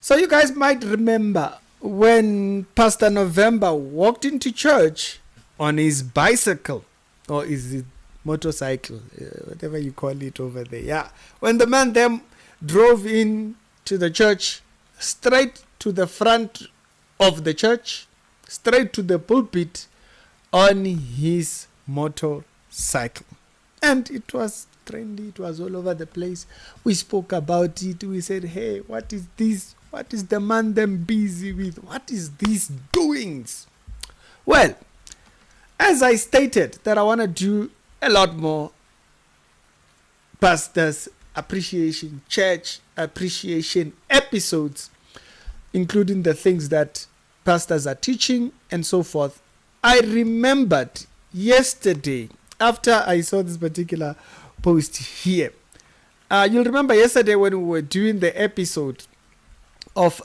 So you guys might remember when Pastor November walked into church on his bicycle, or is it motorcycle, whatever you call it over there. Yeah. When the man then drove in to the church, straight to the front of the church, straight to the pulpit on his motorcycle. And it was trendy. It was all over the place. We spoke about it. We said, hey, what is this? What is the man them busy with? What is these doings? Well, as I stated that I want to do a lot more pastors appreciation, church appreciation episodes, including the things that pastors are teaching and so forth. I remembered yesterday, after I saw this particular post here, you'll remember yesterday when we were doing the episode of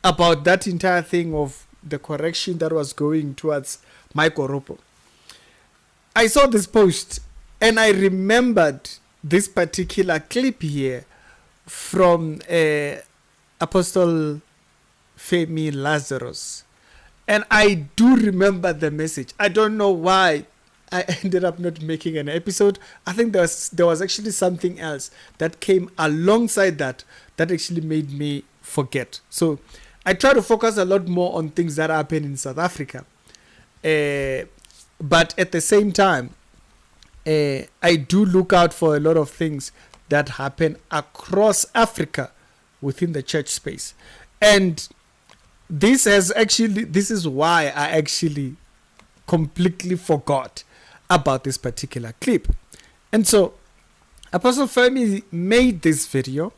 about that entire thing of the correction that was going towards Mike Oropo. I saw this post and I remembered this particular clip here from Apostle Femi Lazarus. And I do remember the message. I don't know why I ended up not making an episode. I think there was actually something else that came alongside that actually made me forget. So I try to focus a lot more on things that happen in South Africa. But at the same time, I do look out for a lot of things that happen across Africa within the church space. And this is why I actually completely forgot about this particular clip. And so Apostle Femi made this video,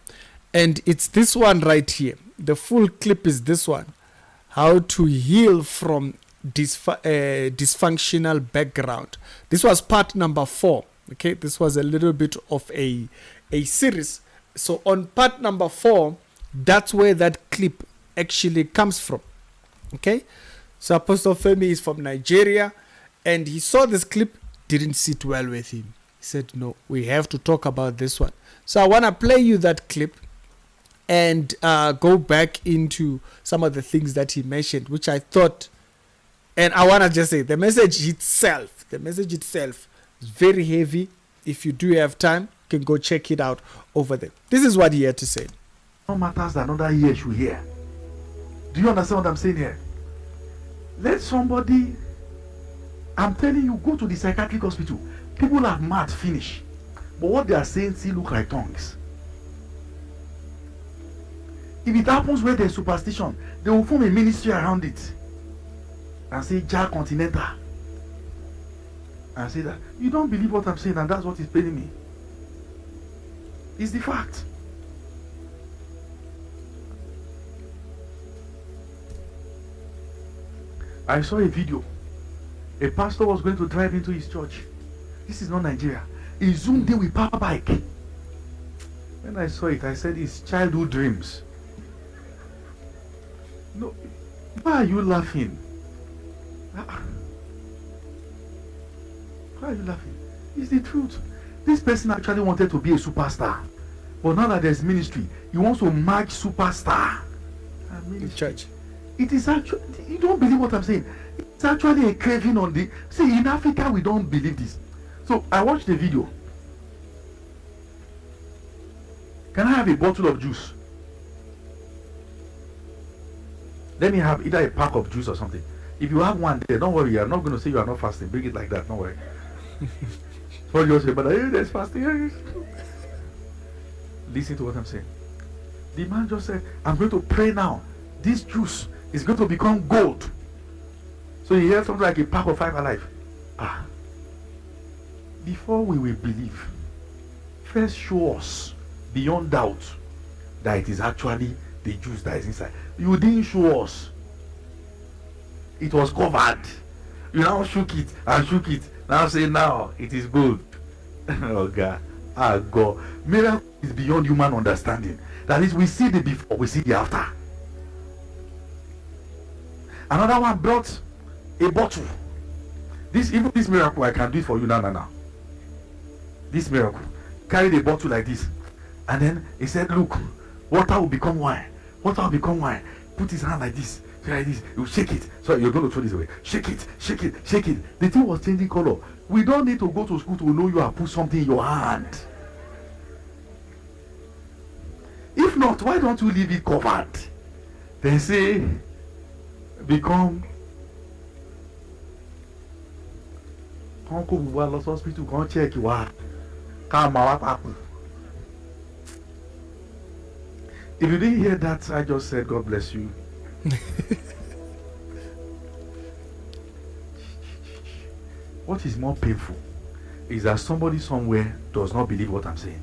and it's this one right here. The full clip is this one: how to heal from dysfunctional background. This was part number 4. Okay, this was a little bit of a series. So on part number 4, that's where that clip actually comes from. Okay, so Apostle Femi is from Nigeria, and he saw this clip, didn't sit well with him. He said, no, we have to talk about this one. So I want to play you that clip and go back into some of the things that he mentioned, which I thought, and I want to just say the message itself is very heavy. If you do have time, you can go check it out over there. This is what he had to say. No matters that another ear should hear. Do you understand what I'm saying here? Let somebody, I'm telling you, go to the psychiatric hospital. People are mad, finish. But what they are saying still look like tongues. If it happens where there's superstition, they will form a ministry around it and say, Jack Continental. And say that, you don't believe what I'm saying, and that's what is paining me. It's the fact. I saw a video. A pastor was going to drive into his church. This is not Nigeria. He zoomed in with power bike. When I saw it, I said, it's childhood dreams. No, why are you laughing? Why are you laughing? It's the truth. This person actually wanted to be a superstar. But now that there's ministry, he wants to match superstar. In church. It is actually, you don't believe what I'm saying. It's actually a craving on the, see, in Africa we don't believe this. So I watched the video. Can I have a bottle of juice? Let me have either a pack of juice or something. If you have one there, don't worry, I'm not going to say you are not fasting. Bring it like that, don't worry. So you say, but there's fasting. Listen to what I'm saying. The man just said, I'm going to pray now. This juice is going to become gold. So you hear something like a pack of 5 alive. Before we will believe, first show us beyond doubt that it is actually the juice that is inside. You didn't show us. It was covered. You now shook it and shook it. Now say now it is gold. Oh God. God. Miracle is beyond human understanding. That is, we see the before, we see the after. Another one brought a bottle. Even this miracle, I can do it for you now. This miracle. Carried a bottle like this. And then he said, look, Water will become wine. Water will become wine. Put his hand like this. Like this. You shake it. So you're going to throw this away. Shake it. Shake it. Shake it. The thing was changing color. We don't need to go to school to know you have put something in your hand. If not, why don't you leave it covered? They say, become. Can't go to the hospital. Can't check you out. Can't happen. If you didn't hear that, I just said, God bless you. What is more painful is that somebody somewhere does not believe what I'm saying.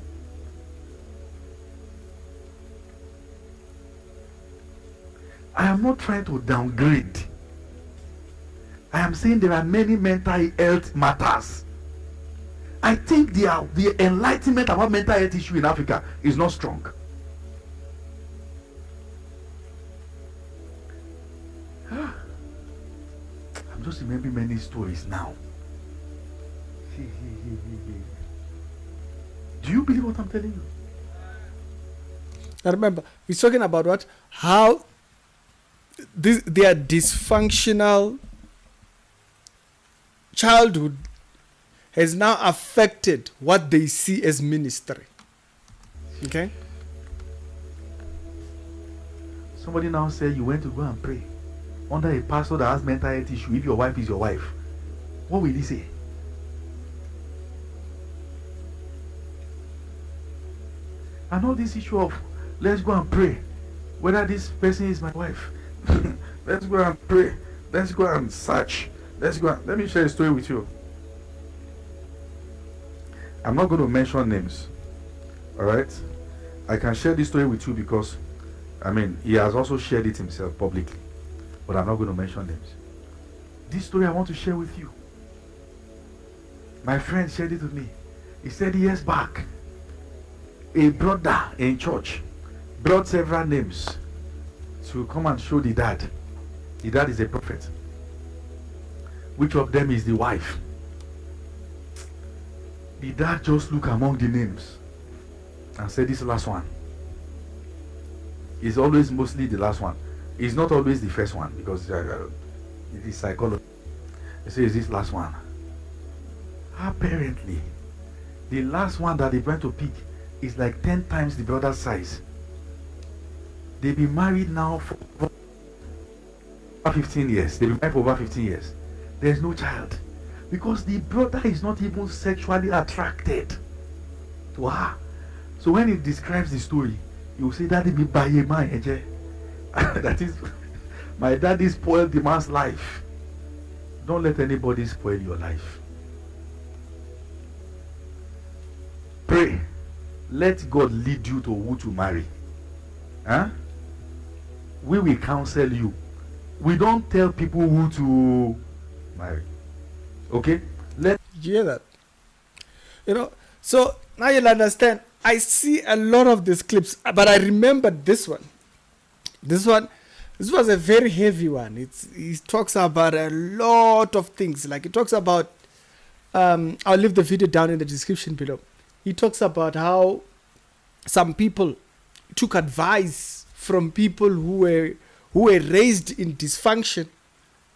I am not trying to downgrade. I am saying there are many mental health matters. I think the enlightenment about mental health issue in Africa is not strong. I'm just remembering many stories now. Do you believe what I'm telling you? Now remember, we're talking about what? How their dysfunctional childhood has now affected what they see as ministry. Okay? Somebody now said you went to go and pray under a pastor that has mental health issue. If your wife is your wife, what will he say? And all this issue of let's go and pray whether this person is my wife. Let's go and pray. Let's go and search. Let's go and, let me share a story with you. I'm not going to mention names. Alright? I can share this story with you because he has also shared it himself publicly. But I'm not going to mention names. This story I want to share with you. My friend shared it with me. He said years back, a brother in church brought several names to come and show the dad. The dad is a prophet. Which of them is the wife? The dad just looked among the names and said this last one is always mostly the last one. It's not always the first one because it is psychology. He says this last one. Apparently, the last one that they went to pick is like 10 times the brother's size. They've been married now for over 15 years. They've been married for over 15 years. There's no child. Because the brother is not even sexually attracted to her. So when he describes the story, he will say, Daddy, me buy a man. That is, my daddy spoiled the man's life. Don't let anybody spoil your life. Pray. Let God lead you to who to marry. We will counsel you. We don't tell people who to marry. Okay? You hear that? So now you'll understand. I see a lot of these clips, but I remember this one. This was a very heavy one. It talks about a lot of things. Like it talks about, I'll leave the video down in the description below. He talks about how some people took advice from people who were raised in dysfunction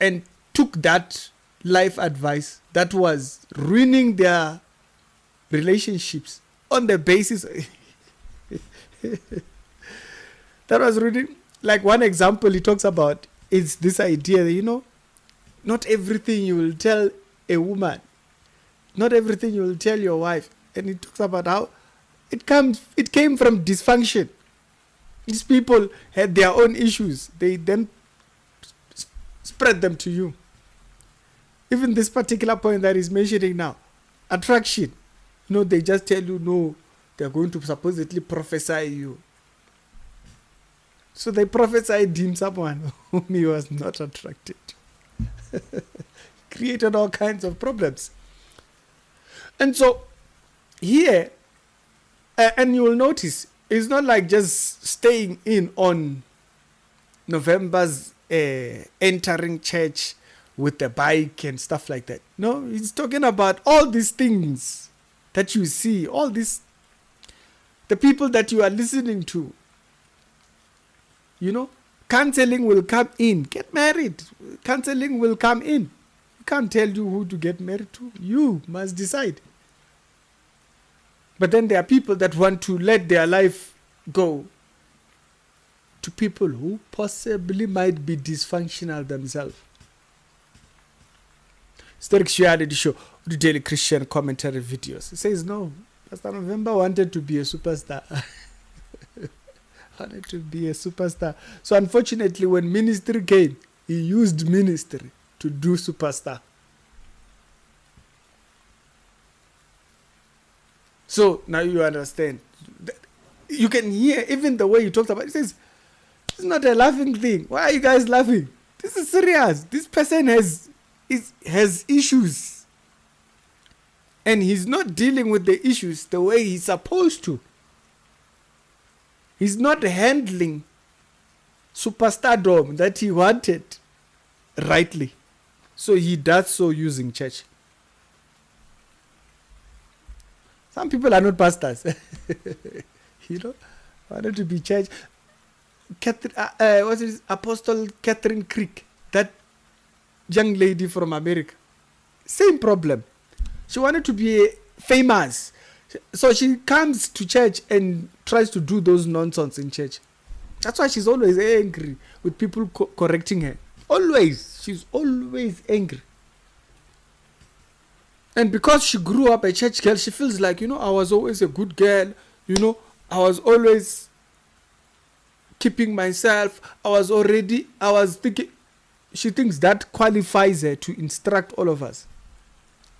and took that life advice that was ruining their relationships on the basis that was ruining. Like one example he talks about is this idea that, not everything you will tell a woman, not everything you will tell your wife. And he talks about how it came from dysfunction. These people had their own issues. They then spread them to you. Even this particular point that he's mentioning now, attraction. They just tell you, no, they're going to supposedly prophesy you. So they prophesied him someone whom he was not attracted to. Created all kinds of problems. And so here, and you will notice, it's not like just staying in on November's entering church with the bike and stuff like that. No, he's talking about all these things that you see, all this, the people that you are listening to, Counseling will come in. Get married. Counseling will come in. You can't tell you who to get married to. You must decide. But then there are people that want to let their life go to people who possibly might be dysfunctional themselves. Historic Reality Show, the daily Christian commentary videos. It says no. Pastor November wanted to be a superstar. Wanted to be a superstar. So unfortunately, when ministry came, he used ministry to do superstar. So now you understand. You can hear even the way you talked about it. It says, it's not a laughing thing. Why are you guys laughing? This is serious. This person has issues. And he's not dealing with the issues the way he's supposed to. He's not handling superstardom that he wanted rightly. So he does so using church. Some people are not pastors. Wanted to be church. Apostle Catherine Creek, that young lady from America. Same problem. She wanted to be famous. So she comes to church and tries to do those nonsense in church. That's why she's always angry with people correcting her. Always. She's always angry. And because she grew up a church girl, she feels like, I was always a good girl. I was always keeping myself. I was thinking. She thinks that qualifies her to instruct all of us.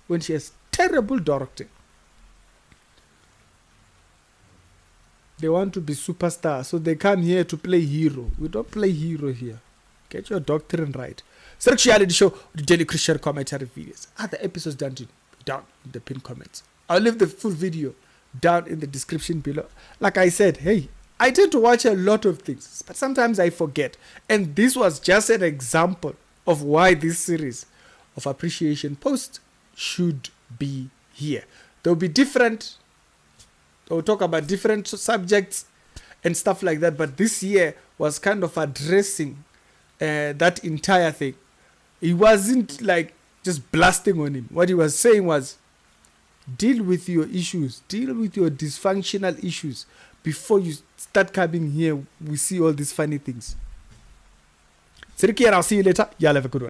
When she has terrible doctrine. They want to be superstars, so they come here to play hero. We don't play hero here. Get your doctrine right. Sexuality Show, the daily Christian commentary videos. Other episodes down in the pinned comments. I'll leave the full video down in the description below. Like I said, hey, I tend to watch a lot of things, but sometimes I forget. And this was just an example of why this series of appreciation posts should be here. They'll be different. They'll talk about different subjects and stuff like that. But this year was kind of addressing that entire thing. He wasn't like just blasting on him. What he was saying was, deal with your issues. Deal with your dysfunctional issues before you start coming here. We see all these funny things. Siriki, and I'll see you later. Y'all have a good one.